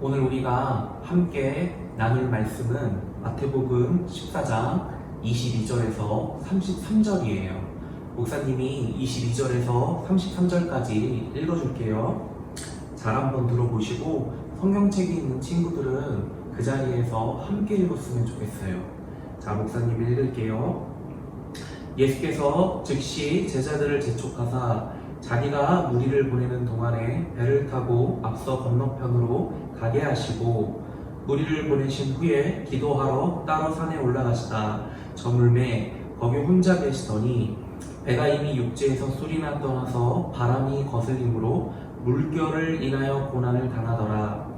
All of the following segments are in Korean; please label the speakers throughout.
Speaker 1: 오늘 우리가 함께 나눌 말씀은 마태복음 14장 22절에서 33절이에요. 목사님이 22절에서 33절까지 읽어줄게요. 잘 한번 들어보시고 성경책이 있는 친구들은 그 자리에서 함께 읽었으면 좋겠어요. 자, 목사님 읽을게요. 예수께서 즉시 제자들을 재촉하사 자기가 무리를 보내는 동안에 배를 타고 앞서 건너편으로 가게 하시고 무리를 보내신 후에 기도하러 따로 산에 올라가시다 저물매 거기 혼자 계시더니 배가 이미 육지에서 수리나 떠나서 바람이 거슬림으로 물결을 인하여 고난을 당하더라.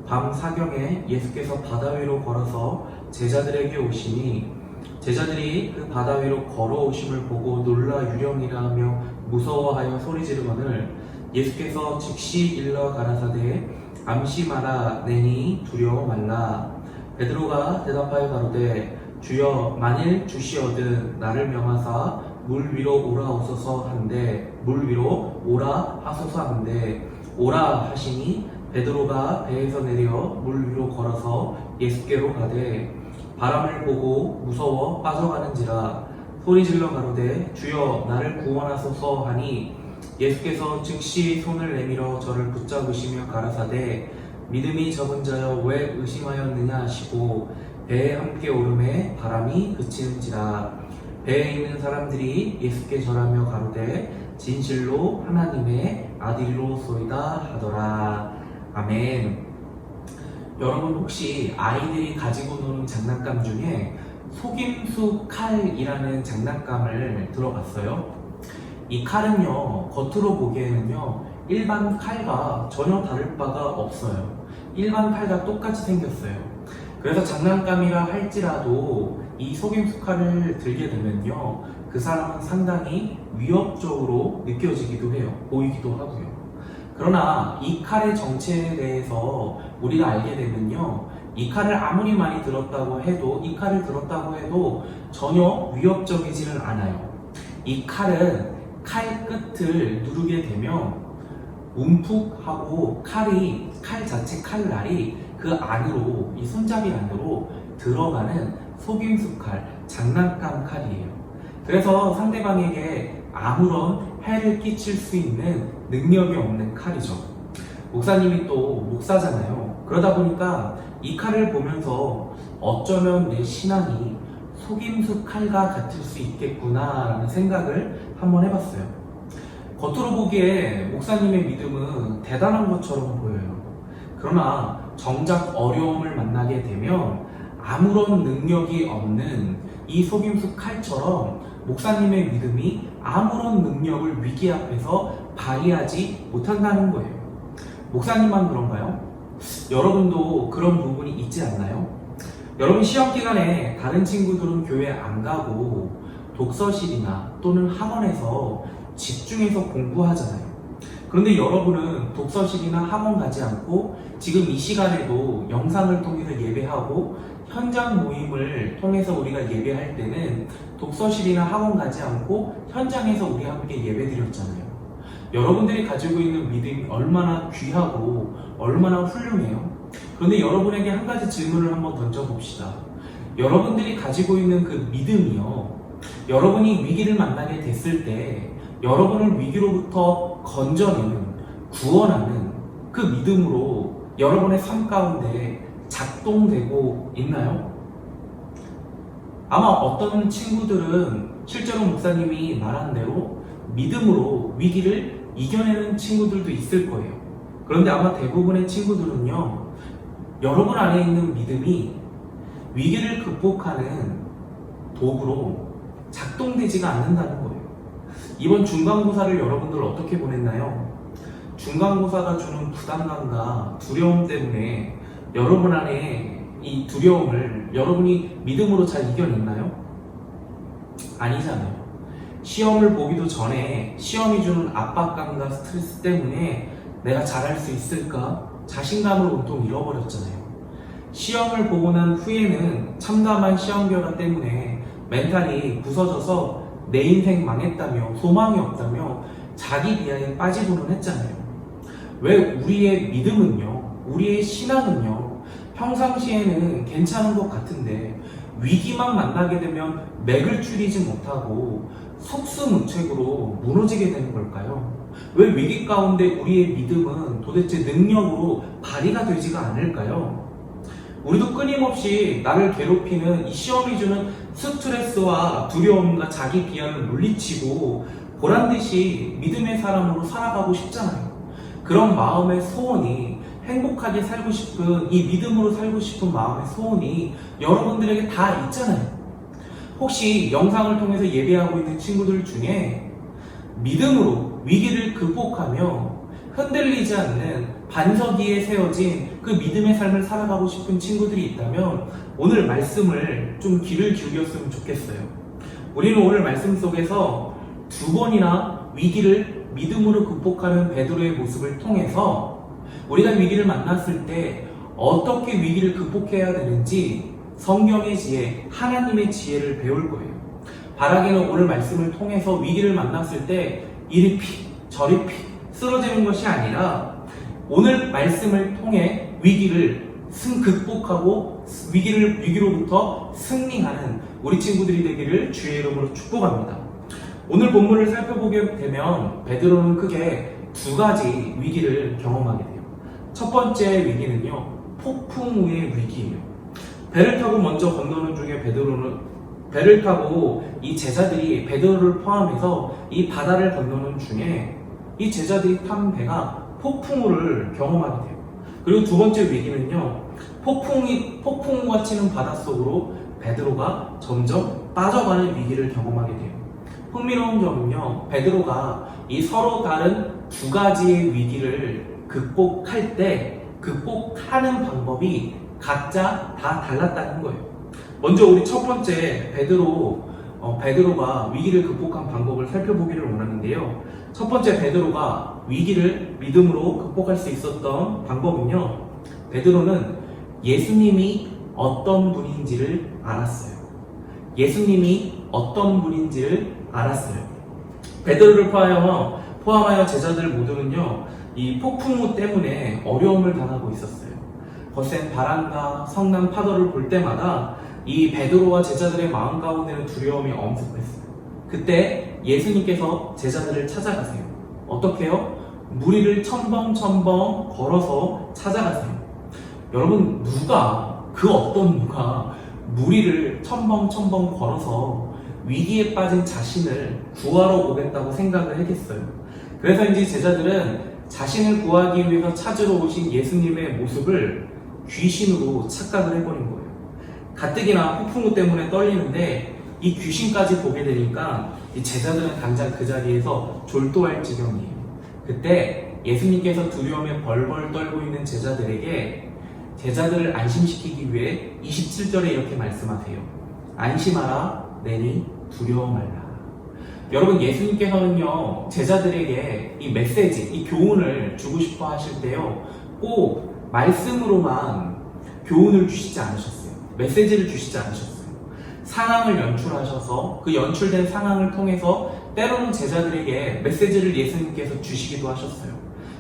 Speaker 1: 밤 사경에 예수께서 바다 위로 걸어서 제자들에게 오시니 제자들이 그 바다 위로 걸어오심을 보고 놀라 유령이라 하며 무서워하여 소리지르거늘 예수께서 즉시 일러 가라사대 암시마라 내니 두려워 말라. 베드로가 대답하여 가로되 주여 만일 주시어든 나를 명하사 물 위로 오라옵소서 한데 물 위로 오라 하소서 한데 오라 하시니 베드로가 배에서 내려 물 위로 걸어서 예수께로 가되 바람을 보고 무서워 빠져가는지라 소리질러 가로되 주여 나를 구원하소서 하니 예수께서 즉시 손을 내밀어 저를 붙잡으시며 가라사대 믿음이 적은 자여 왜 의심하였느냐 하시고 배에 함께 오름에 바람이 그치는지라. 배에 있는 사람들이 예수께 절하며 가로되 진실로 하나님의 아들로소이다 하더라. 아멘. 여러분 혹시 아이들이 가지고 노는 장난감 중에 속임수 칼이라는 장난감을 들어봤어요? 이 칼은요, 겉으로 보기에는요, 일반 칼과 전혀 다를 바가 없어요. 일반 칼과 똑같이 생겼어요. 그래서 장난감이라 할지라도 이 속임수 칼을 들게 되면요, 그 사람은 상당히 위협적으로 느껴지기도 해요. 보이기도 하고요. 그러나 이 칼의 정체에 대해서 우리가 알게 되면요, 이 칼을 아무리 많이 들었다고 해도 이 칼을 들었다고 해도 전혀 위협적이지는 않아요. 이 칼은 칼 끝을 누르게 되면 움푹하고 칼 자체 칼날이 그 안으로 이 손잡이 안으로 들어가는 속임수 칼, 장난감 칼이에요. 그래서 상대방에게 아무런 해를 끼칠 수 있는 능력이 없는 칼이죠. 목사님이 또 목사잖아요. 그러다 보니까 이 칼을 보면서 어쩌면 내 신앙이 속임수 칼과 같을 수 있겠구나 라는 생각을 한번 해봤어요. 겉으로 보기에 목사님의 믿음은 대단한 것처럼 보여요. 그러나 정작 어려움을 만나게 되면 아무런 능력이 없는 이 속임수 칼처럼 목사님의 믿음이 아무런 능력을 위기 앞에서 발휘하지 못한다는 거예요. 목사님만 그런가요? 여러분도 그런 부분이 있지 않나요? 여러분 시험 기간에 다른 친구들은 교회 안 가고 독서실이나 또는 학원에서 집중해서 공부하잖아요. 그런데 여러분은 독서실이나 학원 가지 않고 지금 이 시간에도 영상을 통해서 예배하고 현장 모임을 통해서 우리가 예배할 때는 독서실이나 학원 가지 않고 현장에서 우리 함께 예배 드렸잖아요. 여러분들이 가지고 있는 믿음이 얼마나 귀하고 얼마나 훌륭해요. 그런데 여러분에게 한 가지 질문을 한번 던져봅시다. 여러분들이 가지고 있는 그 믿음이요, 여러분이 위기를 만나게 됐을 때 여러분을 위기로부터 건져내는, 구원하는 그 믿음으로 여러분의 삶 가운데 작동되고 있나요? 아마 어떤 친구들은 실제로 목사님이 말한 대로 믿음으로 위기를 이겨내는 친구들도 있을 거예요. 그런데 아마 대부분의 친구들은요, 여러분 안에 있는 믿음이 위기를 극복하는 도구로 작동되지가 않는다는 거예요. 이번 중간고사를 여러분들 어떻게 보냈나요? 중간고사가 주는 부담감과 두려움 때문에 여러분 안에 이 두려움을 여러분이 믿음으로 잘 이겨냈나요? 아니잖아요. 시험을 보기도 전에 시험이 주는 압박감과 스트레스 때문에 내가 잘할 수 있을까? 자신감을 온통 잃어버렸잖아요. 시험을 보고 난 후에는 참담한 시험 결과 때문에 멘탈이 부서져서 내 인생 망했다며 소망이 없다며 자기 비하에 빠지고는 했잖아요. 왜 우리의 믿음은요, 우리의 신앙은요, 평상시에는 괜찮은 것 같은데 위기만 만나게 되면 맥을 추리지 못하고 속수무책으로 무너지게 되는 걸까요? 왜 위기 가운데 우리의 믿음은 도대체 능력으로 발휘가 되지가 않을까요? 우리도 끊임없이 나를 괴롭히는 이 시험이 주는 스트레스와 두려움과 자기 비하를 물리치고 보란듯이 믿음의 사람으로 살아가고 싶잖아요. 그런 마음의 소원이, 행복하게 살고 싶은, 이 믿음으로 살고 싶은 마음의 소원이 여러분들에게 다 있잖아요. 혹시 영상을 통해서 예배하고 있는 친구들 중에 믿음으로 위기를 극복하며 흔들리지 않는 반석 위에 세워진 그 믿음의 삶을 살아가고 싶은 친구들이 있다면 오늘 말씀을 좀 귀를 기울였으면 좋겠어요. 우리는 오늘 말씀 속에서 두 번이나 위기를 믿음으로 극복하는 베드로의 모습을 통해서 우리가 위기를 만났을 때 어떻게 위기를 극복해야 되는지 성경의 지혜, 하나님의 지혜를 배울 거예요. 바라기는 오늘 말씀을 통해서 위기를 만났을 때 이리 피, 저리 피 쓰러지는 것이 아니라 오늘 말씀을 통해 위기를 극복하고 위기로부터 승리하는 우리 친구들이 되기를 주의 이름으로 축복합니다. 오늘 본문을 살펴보게 되면 베드로는 크게 두 가지 위기를 경험하게 돼요. 첫 번째 위기는요, 폭풍 우의 위기예요. 배를 타고 먼저 건너는 중에 배를 타고 이 제자들이 베드로를 포함해서 이 바다를 건너는 중에 이 제자들이 탄 배가 폭풍우를 경험하게 돼요. 그리고 두 번째 위기는요, 폭풍우가 치는 바닷속으로 베드로가 점점 빠져가는 위기를 경험하게 돼요. 흥미로운 점은요, 베드로가 이 서로 다른 두 가지의 위기를 극복하는 방법이 각자 다 달랐다는 거예요. 먼저 우리 첫 번째 베드로가 위기를 극복한 방법을 살펴보기를 원하는데요. 첫 번째 베드로가 위기를 믿음으로 극복할 수 있었던 방법은요, 베드로는 예수님이 어떤 분인지를 알았어요. 예수님이 어떤 분인지를 알았어요. 베드로를 포함하여 제자들 모두는요, 이 폭풍우 때문에 어려움을 당하고 있었어요. 거센 바람과 성난 파도를 볼 때마다 이 베드로와 제자들의 마음 가운데는 두려움이 엄습했어요. 그때 예수님께서 제자들을 찾아가세요. 어떻게요? 무리를 첨벙첨벙 걸어서 찾아가세요. 여러분, 어떤 누가 무리를 첨벙첨벙 걸어서 위기에 빠진 자신을 구하러 오겠다고 생각을 했겠어요. 그래서인지 제자들은 자신을 구하기 위해서 찾으러 오신 예수님의 모습을 귀신으로 착각을 해버린 거예요. 가뜩이나 폭풍우 때문에 떨리는데 이 귀신까지 보게 되니까 이 제자들은 당장 그 자리에서 졸도할 지경이에요. 그때 예수님께서 두려움에 벌벌 떨고 있는 제자들을 안심시키기 위해 27절에 이렇게 말씀하세요. 안심하라, 내니 두려워 말라. 여러분, 예수님께서는요, 제자들에게 이 메시지, 이 교훈을 주고 싶어 하실 때요, 꼭 말씀으로만 교훈을 주시지 않으셨어요. 메시지를 주시지 않으셨어요. 상황을 연출하셔서 그 연출된 상황을 통해서 때로는 제자들에게 메시지를 예수님께서 주시기도 하셨어요.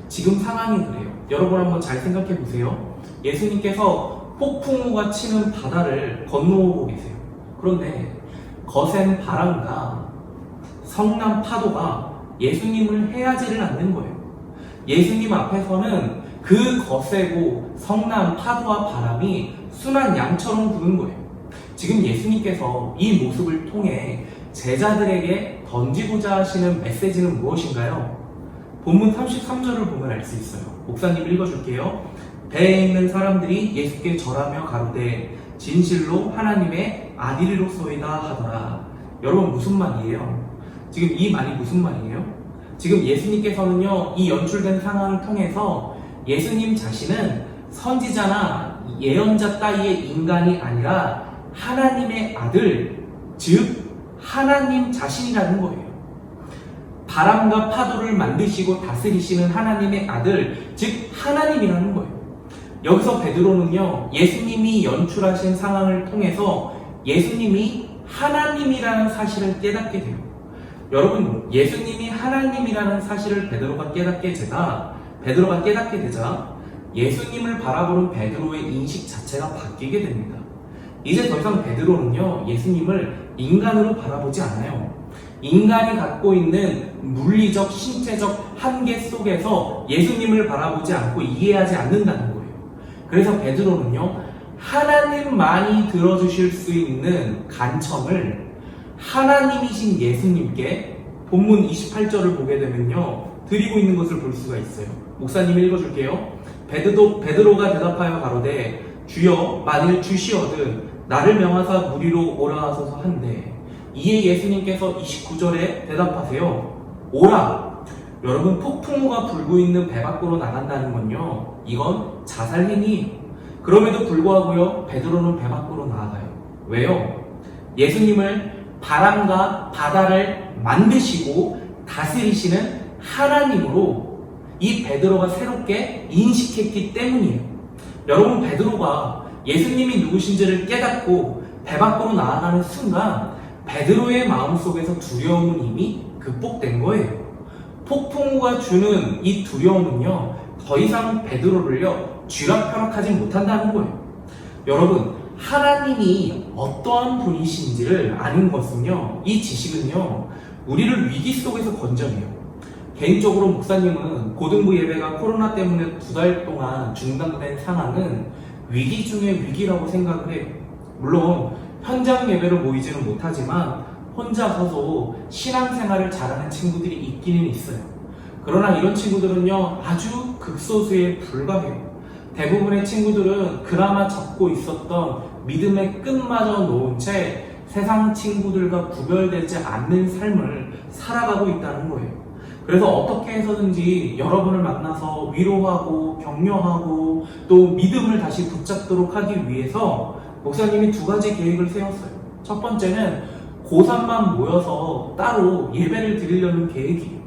Speaker 1: 지금 상황이 그래요. 여러분 한번 잘 생각해 보세요. 예수님께서 폭풍우가 치는 바다를 건너오고 계세요. 그런데 거센 바람과 성난 파도가 예수님을 해하지를 않는 거예요. 예수님 앞에서는 그 거세고 성난 파도와 바람이 순한 양처럼 부는 거예요. 지금 예수님께서 이 모습을 통해 제자들에게 던지고자 하시는 메시지는 무엇인가요? 본문 33절을 보면 알 수 있어요. 목사님 읽어줄게요. 배에 있는 사람들이 예수께 절하며 가로되 진실로 하나님의 아들이로소이다 하더라. 여러분, 무슨 말이에요? 지금 이 말이 무슨 말이에요? 지금 예수님께서는요, 이 연출된 상황을 통해서 예수님 자신은 선지자나 예언자 따위의 인간이 아니라 하나님의 아들, 즉 하나님 자신이라는 거예요. 바람과 파도를 만드시고 다스리시는 하나님의 아들, 즉 하나님이라는 거예요. 여기서 베드로는요, 예수님이 연출하신 상황을 통해서 예수님이 하나님이라는 사실을 깨닫게 돼요. 여러분, 예수님이 하나님이라는 사실을 베드로가 깨닫게 되자 예수님을 바라보는 베드로의 인식 자체가 바뀌게 됩니다. 이제 더 이상 베드로는요, 예수님을 인간으로 바라보지 않아요. 인간이 갖고 있는 물리적, 신체적 한계 속에서 예수님을 바라보지 않고 이해하지 않는다는 거예요. 그래서 베드로는요, 하나님만이 들어주실 수 있는 간청을 하나님이신 예수님께 본문 28절을 보게 되면요, 드리고 있는 것을 볼 수가 있어요. 목사님 읽어줄게요. 베드로가 대답하여 가로되 주여 만일 주시어든 나를 명하사 무리로 오라 하소서 한데 이에 예수님께서 29절에 대답하세요. 오라. 여러분, 폭풍우가 불고 있는 배 밖으로 나간다는 건요, 이건 자살 행위예요. 그럼에도 불구하고요, 베드로는 배 밖으로 나아가요. 왜요? 예수님을 바람과 바다를 만드시고 다스리시는 하나님으로 이 베드로가 새롭게 인식했기 때문이에요. 여러분, 베드로가 예수님이 누구신지를 깨닫고 배 밖으로 나아가는 순간 베드로의 마음속에서 두려움은 이미 극복된 거예요. 폭풍우가 주는 이 두려움은요, 더 이상 베드로를요, 쥐락펴락하지 못한다는 거예요. 여러분, 하나님이 어떠한 분이신지를 아는 것은요, 이 지식은요, 우리를 위기 속에서 건져내요. 개인적으로 목사님은 고등부 예배가 코로나 때문에 2달 동안 중단된 상황은 위기 중의 위기라고 생각을 해요. 물론 현장 예배로 모이지는 못하지만 혼자서도 신앙생활을 잘하는 친구들이 있기는 있어요. 그러나 이런 친구들은요, 아주 극소수에 불과해요. 대부분의 친구들은 그나마 잡고 있었던 믿음의 끈마저 놓은 채 세상 친구들과 구별되지 않는 삶을 살아가고 있다는 거예요. 그래서 어떻게 해서든지 여러분을 만나서 위로하고 격려하고 또 믿음을 다시 붙잡도록 하기 위해서 목사님이 2가지 계획을 세웠어요. 첫 번째는 고3만 모여서 따로 예배를 드리려는 계획이에요.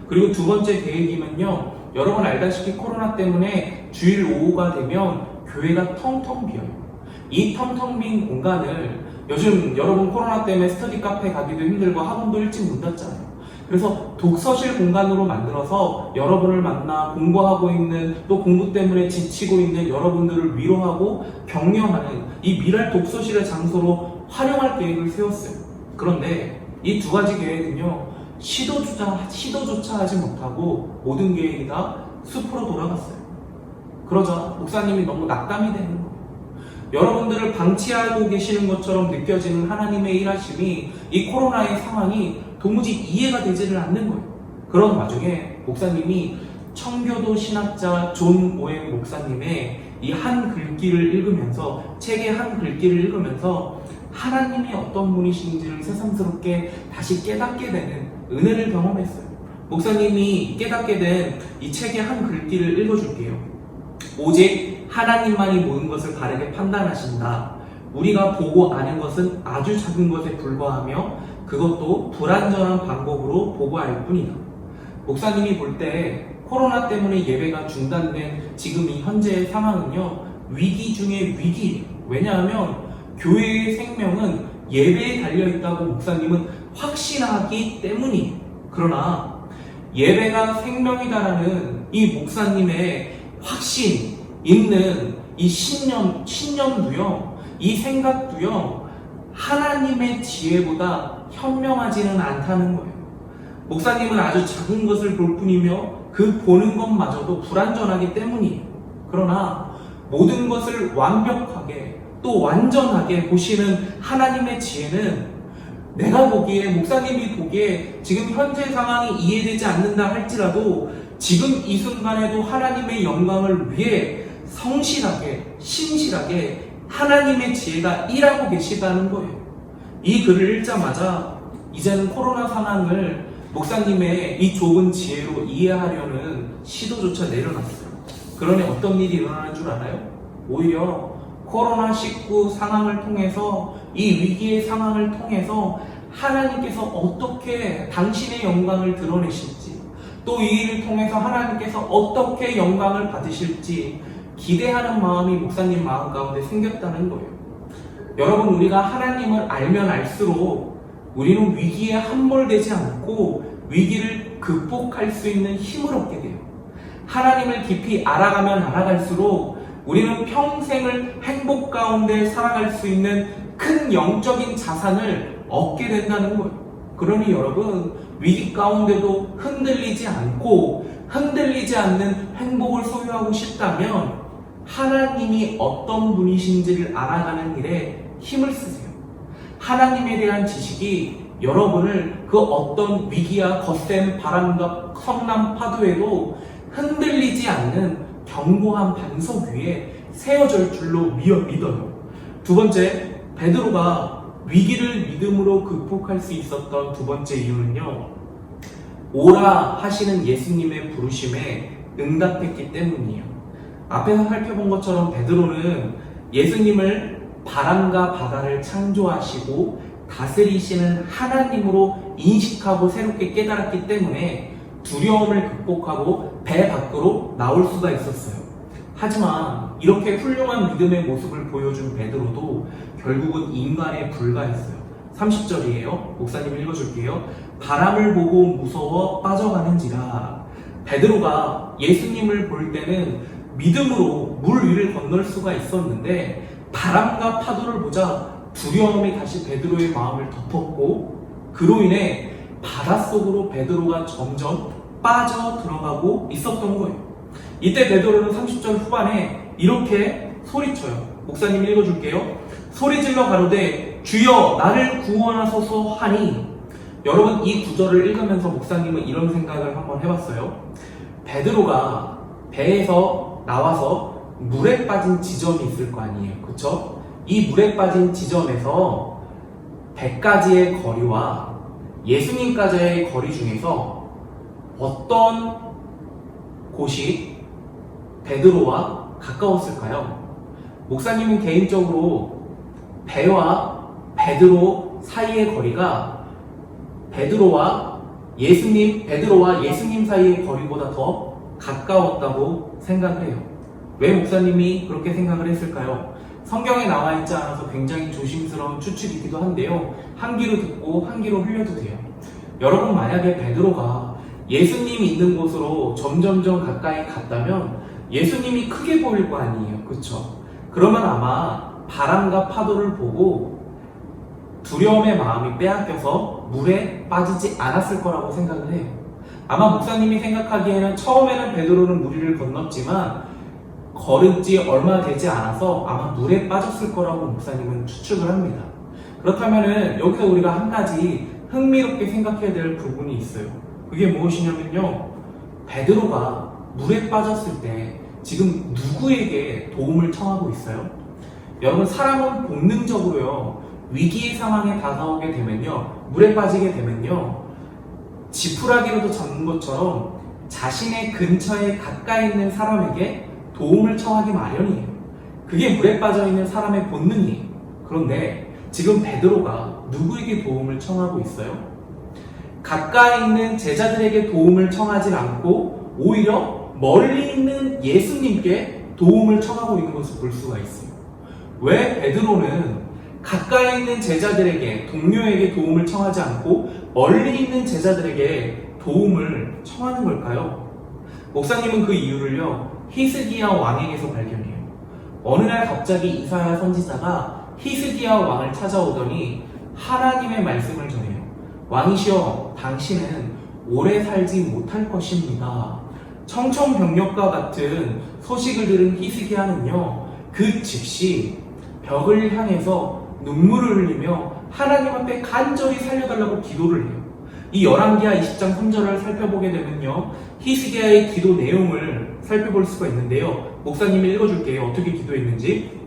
Speaker 1: 그리고 2번째 계획이면요, 여러분 알다시피 코로나 때문에 주일 오후가 되면 교회가 텅텅 비어요. 이 텅텅 빈 공간을 요즘 여러분 코로나 때문에 스터디 카페 가기도 힘들고 학원도 일찍 문 닫잖아요. 그래서 독서실 공간으로 만들어서 여러분을 만나 공부하고 있는, 또 공부 때문에 지치고 있는 여러분들을 위로하고 격려하는 이 미랄 독서실의 장소로 활용할 계획을 세웠어요. 그런데 이 2가지 계획은요, 시도조차 하지 못하고 모든 계획이 다 숲으로 돌아갔어요. 그러자 목사님이 너무 낙담이 되는 거예요. 여러분들을 방치하고 계시는 것처럼 느껴지는 하나님의 일하심이, 이 코로나의 상황이 도무지 이해가 되지를 않는 거예요. 그런 와중에 목사님이 청교도 신학자 존 오웬 목사님의 이 한 글귀를 읽으면서, 책의 한 글귀를 읽으면서 하나님이 어떤 분이신지를 새삼스럽게 다시 깨닫게 되는 은혜를 경험했어요. 목사님이 깨닫게 된 이 책의 한 글귀를 읽어줄게요. 오직 하나님만이 모든 것을 바르게 판단하신다. 우리가 보고 아는 것은 아주 작은 것에 불과하며 그것도 불완전한 방법으로 보고 알 뿐이다. 목사님이 볼 때 코로나 때문에 예배가 중단된 지금 이 현재의 상황은요, 위기 중의 위기예요. 왜냐하면 교회의 생명은 예배에 달려있다고 목사님은 확신하기 때문이에요. 그러나 예배가 생명이다라는 이 목사님의 확신 있는 이 신념도요, 이 생각도요, 하나님의 지혜보다 현명하지는 않다는 거예요. 목사님은 아주 작은 것을 볼 뿐이며 그 보는 것마저도 불완전하기 때문이에요. 그러나 모든 것을 완벽하게 또 완전하게 보시는 하나님의 지혜는 내가 보기에, 목사님이 보기에 지금 현재 상황이 이해되지 않는다 할지라도 지금 이 순간에도 하나님의 영광을 위해 성실하게, 신실하게 하나님의 지혜가 일하고 계시다는 거예요. 이 글을 읽자마자 이제는 코로나 상황을 목사님의 이 좁은 지혜로 이해하려는 시도조차 내려놨어요. 그러니 어떤 일이 일어나는 줄 알아요? 오히려 코로나19 상황을 통해서, 이 위기의 상황을 통해서 하나님께서 어떻게 당신의 영광을 드러내실지, 또 이 일을 통해서 하나님께서 어떻게 영광을 받으실지 기대하는 마음이 목사님 마음 가운데 생겼다는 거예요. 여러분, 우리가 하나님을 알면 알수록 우리는 위기에 함몰되지 않고 위기를 극복할 수 있는 힘을 얻게 돼요. 하나님을 깊이 알아가면 알아갈수록 우리는 평생을 행복 가운데 살아갈 수 있는 큰 영적인 자산을 얻게 된다는 거예요. 그러니 여러분, 위기 가운데도 흔들리지 않고 흔들리지 않는 행복을 소유하고 싶다면 하나님이 어떤 분이신지를 알아가는 일에 힘을 쓰세요. 하나님에 대한 지식이 여러분을 그 어떤 위기와 거센 바람과 성남 파도에도 흔들리지 않는 견고한 반석 위에 세워질 줄로 믿어요. 두 번째, 베드로가 위기를 믿음으로 극복할 수 있었던 두 번째 이유는요, 오라 하시는 예수님의 부르심에 응답했기 때문이에요. 앞에서 살펴본 것처럼 베드로는 예수님을 바람과 바다를 창조하시고 다스리시는 하나님으로 인식하고 새롭게 깨달았기 때문에 두려움을 극복하고 배 밖으로 나올 수가 있었어요. 하지만 이렇게 훌륭한 믿음의 모습을 보여준 베드로도 결국은 인간에 불과했어요. 30절이에요. 목사님 읽어줄게요. 바람을 보고 무서워 빠져가는지라. 베드로가 예수님을 볼 때는 믿음으로 물 위를 건널 수가 있었는데 바람과 파도를 보자 두려움이 다시 베드로의 마음을 덮었고 그로 인해 바닷속으로 베드로가 점점 빠져 들어가고 있었던 거예요. 이때 베드로는 30절 후반에 이렇게 소리쳐요. 목사님 읽어줄게요. 소리질러 가로되 주여 나를 구원하소서 하니. 여러분, 이 구절을 읽으면서 목사님은 이런 생각을 한번 해봤어요. 베드로가 배에서 나와서 물에 빠진 지점이 있을 거 아니에요. 그쵸? 이 물에 빠진 지점에서 배까지의 거리와 예수님까지의 거리 중에서 어떤 곳이 베드로와 가까웠을까요? 목사님은 개인적으로 배와 베드로 사이의 거리가 베드로와 예수님 사이의 거리보다 더 가까웠다고 생각을 해요. 왜 목사님이 그렇게 생각을 했을까요? 성경에 나와 있지 않아서 굉장히 조심스러운 추측이기도 한데요. 한 귀로 듣고 한 귀로 흘려도 돼요. 여러분, 만약에 베드로가 예수님이 있는 곳으로 점점점 가까이 갔다면 예수님이 크게 보일 거 아니에요. 그쵸? 그러면 아마 바람과 파도를 보고 두려움의 마음이 빼앗겨서 물에 빠지지 않았을 거라고 생각을 해요. 아마 목사님이 생각하기에는 처음에는 베드로는 물 위를 건넜지만 걸은 지 얼마 되지 않아서 아마 물에 빠졌을 거라고 목사님은 추측을 합니다. 그렇다면은 여기서 우리가 한 가지 흥미롭게 생각해야 될 부분이 있어요. 그게 무엇이냐면요, 베드로가 물에 빠졌을 때 지금 누구에게 도움을 청하고 있어요? 여러분, 사람은 본능적으로요, 위기의 상황에 다가오게 되면요, 물에 빠지게 되면요, 지푸라기로도 잡는 것처럼 자신의 근처에 가까이 있는 사람에게 도움을 청하기 마련이에요. 그게 물에 빠져있는 사람의 본능이에요. 그런데 지금 베드로가 누구에게 도움을 청하고 있어요? 가까이 있는 제자들에게 도움을 청하지 않고 오히려 멀리 있는 예수님께 도움을 청하고 있는 것을 볼 수가 있어요. 왜 베드로는 가까이 있는 제자들에게, 동료에게 도움을 청하지 않고 멀리 있는 제자들에게 도움을 청하는 걸까요? 목사님은 그 이유를요, 히스기야 왕에게서 발견해요. 어느 날 갑자기 이사야 선지자가 히스기야 왕을 찾아오더니 하나님의 말씀을 전해요. 왕이시여, 당신은 오래 살지 못할 것입니다. 청천벽력과 같은 소식을 들은 히스기야는요, 그 즉시 벽을 향해서 눈물을 흘리며 하나님 앞에 간절히 살려달라고 기도를 해요. 이 열왕기하 20장 3절을 살펴보게 되면요, 히스기야의 기도 내용을 살펴볼 수가 있는데요. 목사님이 읽어줄게요. 어떻게 기도했는지.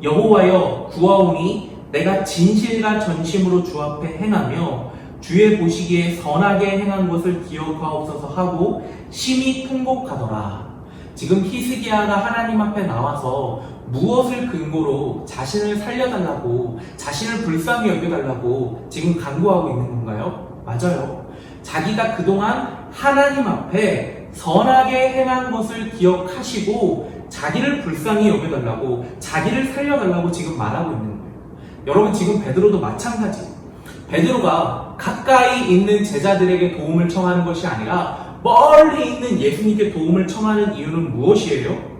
Speaker 1: 여호와여, 구하오니 내가 진실과 전심으로 주 앞에 행하며 주의 보시기에 선하게 행한 것을 기억하옵소서 하고 심히 통곡하더라. 지금 히스기야가 하나님 앞에 나와서 무엇을 근거로 자신을 살려달라고, 자신을 불쌍히 여겨달라고 지금 간구하고 있는 건가요? 맞아요. 자기가 그동안 하나님 앞에 선하게 행한 것을 기억하시고 자기를 불쌍히 여겨달라고, 자기를 살려달라고 지금 말하고 있는 거예요. 여러분, 지금 베드로도 마찬가지. 베드로가 가까이 있는 제자들에게 도움을 청하는 것이 아니라 멀리 있는 예수님께 도움을 청하는 이유는 무엇이에요?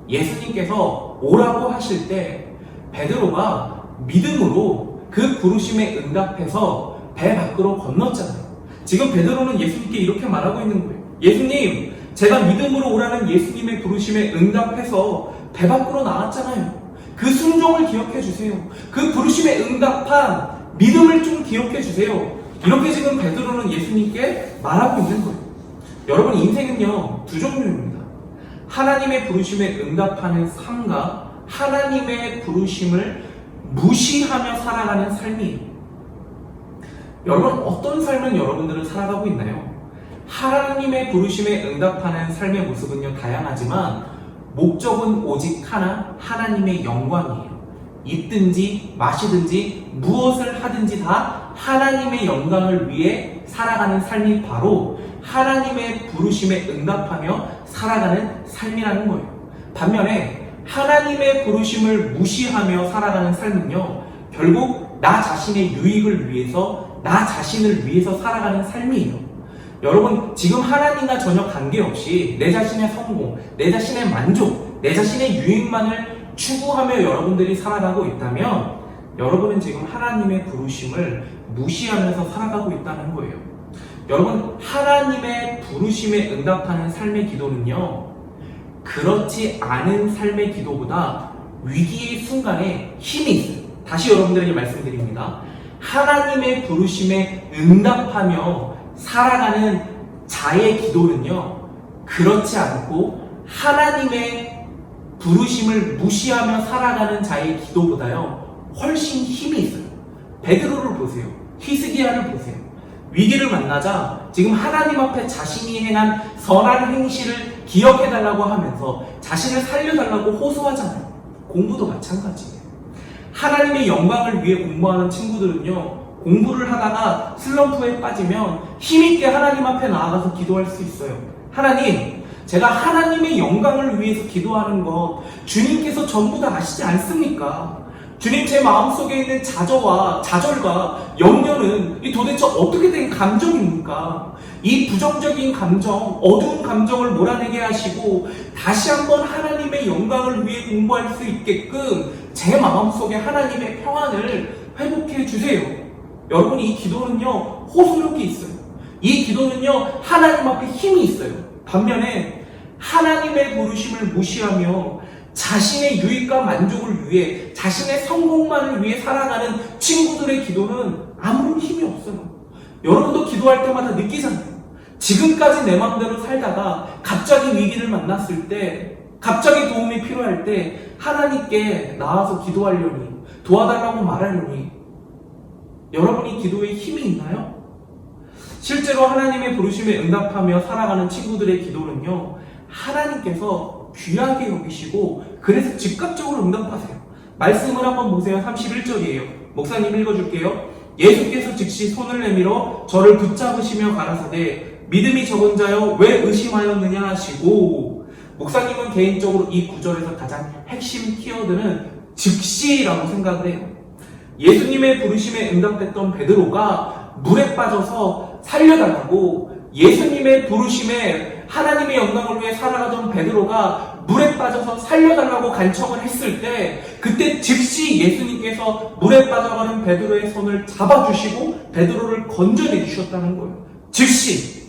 Speaker 1: 예수님께서 오라고 하실 때 베드로가 믿음으로 그 부르심에 응답해서 배 밖으로 건넜잖아요. 지금 베드로는 예수님께 이렇게 말하고 있는 거예요. 예수님, 제가 믿음으로 오라는 예수님의 부르심에 응답해서 배 밖으로 나왔잖아요. 그 순종을 기억해 주세요. 그 부르심에 응답한 믿음을 좀 기억해 주세요. 이렇게 지금 베드로는 예수님께 말하고 있는 거예요. 여러분, 인생은요, 두 종류입니다. 하나님의 부르심에 응답하는 삶과 하나님의 부르심을 무시하며 살아가는 삶이에요. 여러분, 어떤 삶을 여러분들은 살아가고 있나요? 하나님의 부르심에 응답하는 삶의 모습은요, 다양하지만 목적은 오직 하나, 하나님의 영광이에요. 입든지 마시든지 무엇을 하든지 다 하나님의 영광을 위해 살아가는 삶이 바로 하나님의 부르심에 응답하며 살아가는 삶이라는 거예요. 반면에 하나님의 부르심을 무시하며 살아가는 삶은요, 결국 나 자신의 유익을 위해서, 나 자신을 위해서 살아가는 삶이에요. 여러분, 지금 하나님과 전혀 관계없이 내 자신의 성공, 내 자신의 만족, 내 자신의 유익만을 추구하며 여러분들이 살아가고 있다면 여러분은 지금 하나님의 부르심을 무시하면서 살아가고 있다는 거예요. 여러분, 하나님의 부르심에 응답하는 삶의 기도는요, 그렇지 않은 삶의 기도보다 위기의 순간에 힘이 있어요. 다시 여러분들에게 말씀드립니다. 하나님의 부르심에 응답하며 살아가는 자의 기도는요, 그렇지 않고 하나님의 부르심을 무시하며 살아가는 자의 기도보다요, 훨씬 힘이 있어요. 베드로를 보세요. 히스기야를 보세요. 위기를 만나자 지금 하나님 앞에 자신이 행한 선한 행실을 기억해달라고 하면서 자신을 살려달라고 호소하잖아요. 공부도 마찬가지예요. 하나님의 영광을 위해 공부하는 친구들은요, 공부를 하다가 슬럼프에 빠지면 힘있게 하나님 앞에 나아가서 기도할 수 있어요. 하나님, 제가 하나님의 영광을 위해서 기도하는 것 주님께서 전부 다 아시지 않습니까? 주님, 제 마음속에 있는 좌절과 염려는 이 도대체 어떻게 된 감정입니까? 이 부정적인 감정, 어두운 감정을 몰아내게 하시고 다시 한번 하나님의 영광을 위해 공부할 수 있게끔 제 마음속에 하나님의 평안을 회복해 주세요. 여러분, 이 기도는요, 호소력이 있어요. 이 기도는요, 하나님 앞에 힘이 있어요. 반면에 하나님의 부르심을 무시하며 자신의 유익과 만족을 위해, 자신의 성공만을 위해 살아가는 친구들의 기도는 아무런 힘이 없어요. 여러분도 기도할 때마다 느끼잖아요. 지금까지 내 마음대로 살다가 갑자기 위기를 만났을 때, 갑자기 도움이 필요할 때 하나님께 나와서 기도하려니, 도와달라고 말하려니 여러분이 기도에 힘이 있나요? 실제로 하나님의 부르심에 응답하며 살아가는 친구들의 기도는요, 하나님께서 귀하게 여기시고 그래서 즉각적으로 응답하세요. 말씀을 한번 보세요. 31절이에요. 목사님 읽어줄게요. 예수께서 즉시 손을 내밀어 저를 붙잡으시며 가라사대 믿음이 적은 자여 왜 의심하였느냐 하시고, 목사님은 개인적으로 이 구절에서 가장 핵심 키워드는 즉시라고 생각을 해요. 예수님의 부르심에 응답했던 베드로가 물에 빠져서 살려달라고, 예수님의 부르심에 하나님의 영광을 위해 살아가던 베드로가 물에 빠져서 살려달라고 간청을 했을 때, 그때 즉시 예수님께서 물에 빠져가는 베드로의 손을 잡아주시고 베드로를 건져내 주셨다는 거예요. 즉시.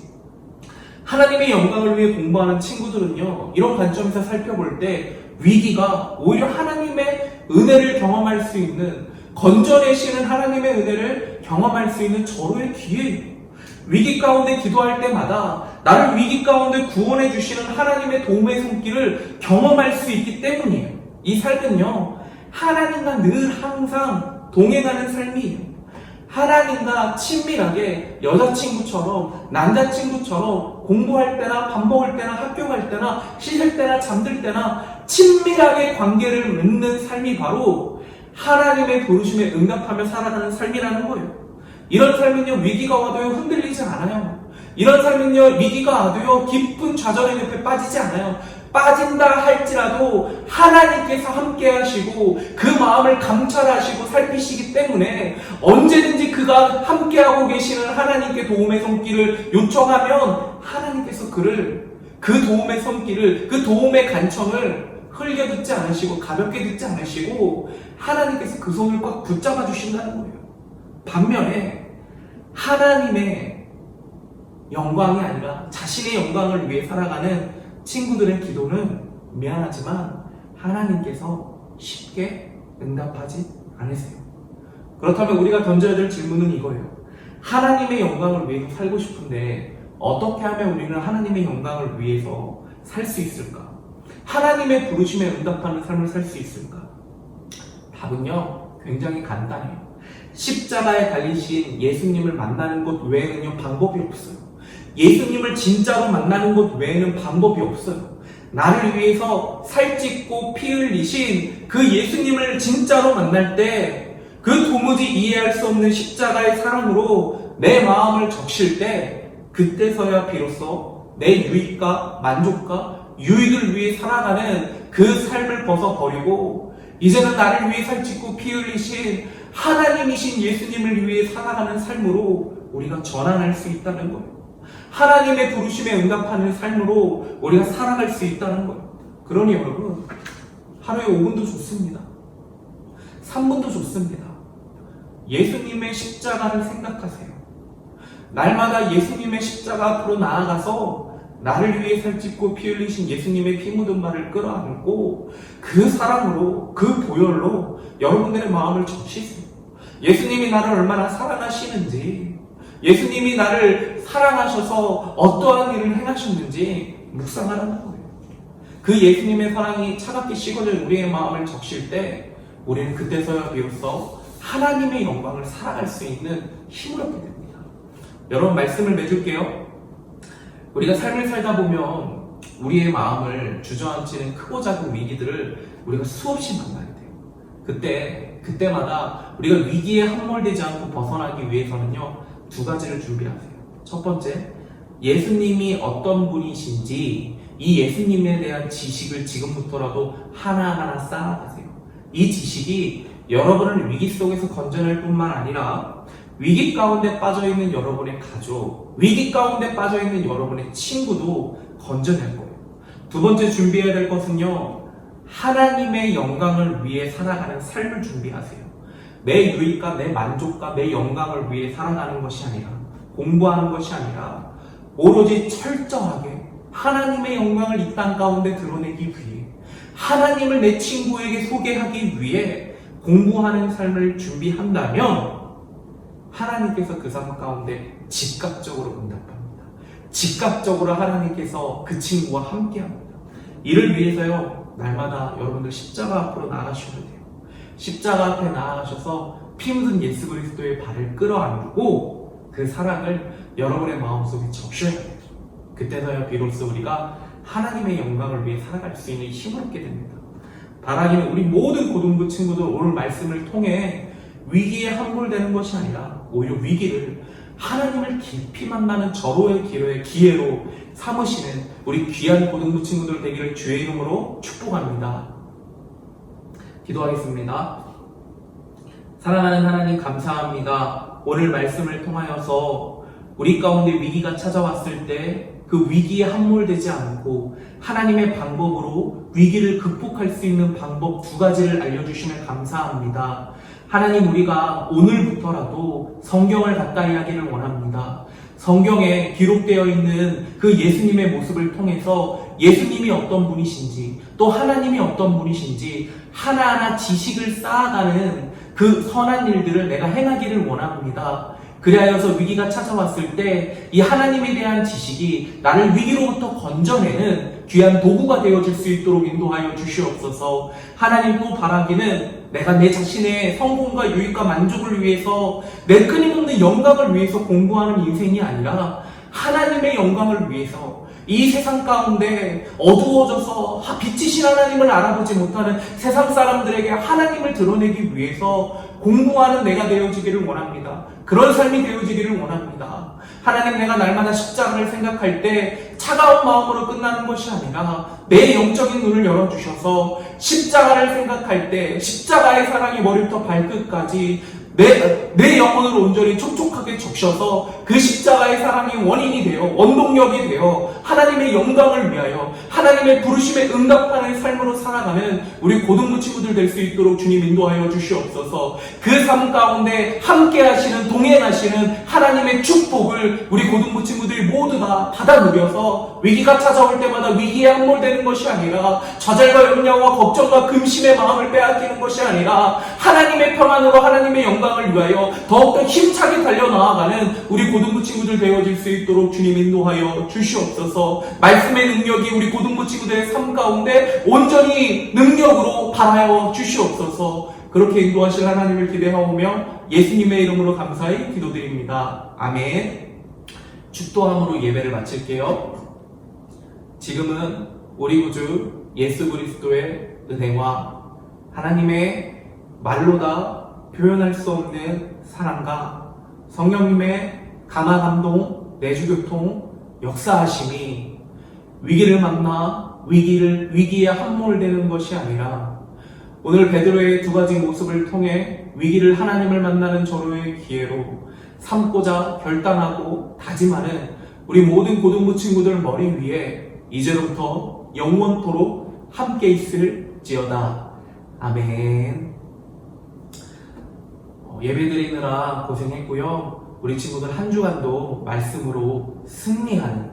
Speaker 1: 하나님의 영광을 위해 공부하는 친구들은요, 이런 관점에서 살펴볼 때 위기가 오히려 하나님의 은혜를 경험할 수 있는, 건져내시는 하나님의 은혜를 경험할 수 있는 절호의 기회예요. 위기 가운데 기도할 때마다 나를 위기 가운데 구원해 주시는 하나님의 도움의 손길을 경험할 수 있기 때문이에요. 이 삶은요, 하나님과 늘 항상 동행하는 삶이에요. 하나님과 친밀하게 여자친구처럼, 남자친구처럼 공부할 때나 밥 먹을 때나 학교 갈 때나 씻을 때나 잠들 때나 친밀하게 관계를 맺는 삶이 바로 하나님의 부르심에 응답하며 살아가는 삶이라는 거예요. 이런 삶은요, 위기가 와도요 흔들리지 않아요. 이런 삶은요, 위기가 와도요 깊은 좌절의 늪에 빠지지 않아요. 빠진다 할지라도 하나님께서 함께 하시고 그 마음을 감찰하시고 살피시기 때문에 언제든지 그가 함께하고 계시는 하나님께 도움의 손길을 요청하면 하나님께서 그를 그 도움의 손길을 그 도움의 간청을 흘겨 듣지 않으시고 가볍게 듣지 않으시고 하나님께서 그 손을 꽉 붙잡아 주신다는 거예요. 반면에 하나님의 영광이 아니라 자신의 영광을 위해 살아가는 친구들의 기도는 미안하지만 하나님께서 쉽게 응답하지 않으세요. 그렇다면 우리가 던져야 될 질문은 이거예요. 하나님의 영광을 위해서 살고 싶은데 어떻게 하면 우리는 하나님의 영광을 위해서 살 수 있을까? 하나님의 부르심에 응답하는 삶을 살 수 있을까? 답은요, 굉장히 간단해요. 십자가에 달리신 예수님을 만나는 것 외에는요, 방법이 없어요. 예수님을 진짜로 만나는 것 외에는 방법이 없어요. 나를 위해서 살찢고 피 흘리신 그 예수님을 진짜로 만날 때 그 도무지 이해할 수 없는 십자가의 사랑으로 내 마음을 적실 때 그때서야 비로소 내 유익과 만족과 유익을 위해 살아가는 그 삶을 벗어버리고 이제는 나를 위해 살찢고 피 흘리신 하나님이신 예수님을 위해 살아가는 삶으로 우리가 전환할 수 있다는 거예요. 하나님의 부르심에 응답하는 삶으로 우리가 살아갈 수 있다는 거예요. 그러니 여러분, 하루에 5분도 좋습니다. 3분도 좋습니다. 예수님의 십자가를 생각하세요. 날마다 예수님의 십자가 앞으로 나아가서 나를 위해 살찢고 피 흘리신 예수님의 피 묻은 발을 끌어안고 그 사랑으로, 그 보혈로 여러분들의 마음을 적시세요. 예수님이 나를 얼마나 사랑하시는지, 예수님이 나를 사랑하셔서 어떠한 일을 행하셨는지 묵상하라는 거예요. 그 예수님의 사랑이 차갑게 식어질 우리의 마음을 적실 때 우리는 그때서야 비로소 하나님의 영광을 살아갈 수 있는 힘을 얻게 됩니다. 여러분, 말씀을 맺을게요. 우리가 삶을 살다 보면 우리의 마음을 주저앉히는 크고 작은 위기들을 우리가 수없이 만나게 돼요. 그때마다 우리가 위기에 함몰되지 않고 벗어나기 위해서는요, 2가지를 준비하세요. 첫 번째, 예수님이 어떤 분이신지 이 예수님에 대한 지식을 지금부터라도 하나하나 쌓아가세요. 이 지식이 여러분을 위기 속에서 건져낼 뿐만 아니라 위기 가운데 빠져있는 여러분의 가족, 위기 가운데 빠져있는 여러분의 친구도 건져낼 거예요. 2번째 준비해야 될 것은요, 하나님의 영광을 위해 살아가는 삶을 준비하세요. 내 유익과 내 만족과 내 영광을 위해 살아가는 것이 아니라, 공부하는 것이 아니라 오로지 철저하게 하나님의 영광을 이 땅 가운데 드러내기 위해, 하나님을 내 친구에게 소개하기 위해 공부하는 삶을 준비한다면 하나님께서 그 삶 가운데 즉각적으로 응답합니다. 즉각적으로 하나님께서 그 친구와 함께합니다. 이를 위해서요, 날마다 여러분들 십자가 앞으로 나아가셔야 돼요. 십자가 앞에 나아가셔서 피 묻은 예수 그리스도의 발을 끌어안고 그 사랑을 여러분의 마음속에 적셔야 돼요. 그때서야 비로소 우리가 하나님의 영광을 위해 살아갈 수 있는 힘을 얻게 됩니다. 바라기는 우리 모든 고등부 친구들 오늘 말씀을 통해 위기에 함몰되는 것이 아니라 오히려 위기를 하나님을 깊이 만나는 절호의 기회로 삼으시는 우리 귀한 고등부 친구들 되기를 주의 이름으로 축복합니다. 기도하겠습니다. 사랑하는 하나님, 감사합니다. 오늘 말씀을 통하여서 우리 가운데 위기가 찾아왔을 때 그 위기에 함몰되지 않고 하나님의 방법으로 위기를 극복할 수 있는 방법 2가지를 알려주시면 감사합니다. 하나님, 우리가 오늘부터라도 성경을 가까이 하기를 원합니다. 성경에 기록되어 있는 그 예수님의 모습을 통해서 예수님이 어떤 분이신지, 또 하나님이 어떤 분이신지 하나하나 지식을 쌓아가는 그 선한 일들을 내가 행하기를 원합니다. 그리하여서 위기가 찾아왔을 때 이 하나님에 대한 지식이 나를 위기로부터 건져내는 귀한 도구가 되어질 수 있도록 인도하여 주시옵소서. 하나님, 또 바라기는 내가 내 자신의 성공과 유익과 만족을 위해서 내 끊임없는 영광을 위해서 공부하는 인생이 아니라 하나님의 영광을 위해서 이 세상 가운데 어두워져서 빛이신 하나님을 알아보지 못하는 세상 사람들에게 하나님을 드러내기 위해서 공부하는 내가 되어지기를 원합니다. 그런 삶이 되어지기를 원합니다. 하나님, 내가 날마다 십자가를 생각할 때 차가운 마음으로 끝나는 것이 아니라 내 영적인 눈을 열어주셔서 십자가를 생각할 때 십자가의 사랑이 머리부터 발끝까지 내 영혼을 온전히 촉촉하게 적셔서 그 십자가의 사랑이 원인이 되어 원동력이 되어 하나님의 영광을 위하여 하나님의 부르심에 응답하는 삶으로 살아가는 우리 고등부 친구들 될 수 있도록 주님 인도하여 주시옵소서. 그 삶 가운데 함께 하시는 동행하시는 하나님의 축복을 우리 고등부 친구들이 모두 다 받아 누려서 위기가 찾아올 때마다 위기에 함몰되는 것이 아니라 좌절과 염려와 걱정과 근심의 마음을 빼앗기는 것이 아니라 하나님의 평안으로 하나님의 영광을 위하여 더욱더 힘차게 달려나아가는 우리 고등부 친구들 되어질 수 있도록 주님 인도하여 주시옵소서. 말씀의 능력이 우리 고등부 친구들의 삶 가운데 온전히 능력으로 발하여 주시옵소서. 그렇게 인도하실 하나님을 기대하오며 예수님의 이름으로 감사히 기도드립니다. 아멘. 축도함으로 예배를 마칠게요. 지금은 우리 구주 예수 그리스도의 은혜와 하나님의 말로다 표현할 수 없는 사랑과 성령님의 감화 감동, 내주교통, 역사하심이 위기를 만나 위기에 함몰되는 것이 아니라 오늘 베드로의 두 가지 모습을 통해 위기를 하나님을 만나는 절호의 기회로 삼고자 결단하고 다짐하는 우리 모든 고등부 친구들 머리 위에 이제로부터 영원토록 함께 있을지어다. 아멘. 예배 드리느라 고생했고요. 우리 친구들 한 주간도 말씀으로 승리하는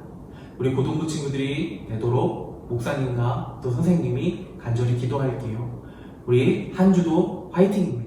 Speaker 1: 우리 고등부 친구들이 되도록 목사님과 또 선생님이 간절히 기도할게요. 우리 한 주도 화이팅입니다.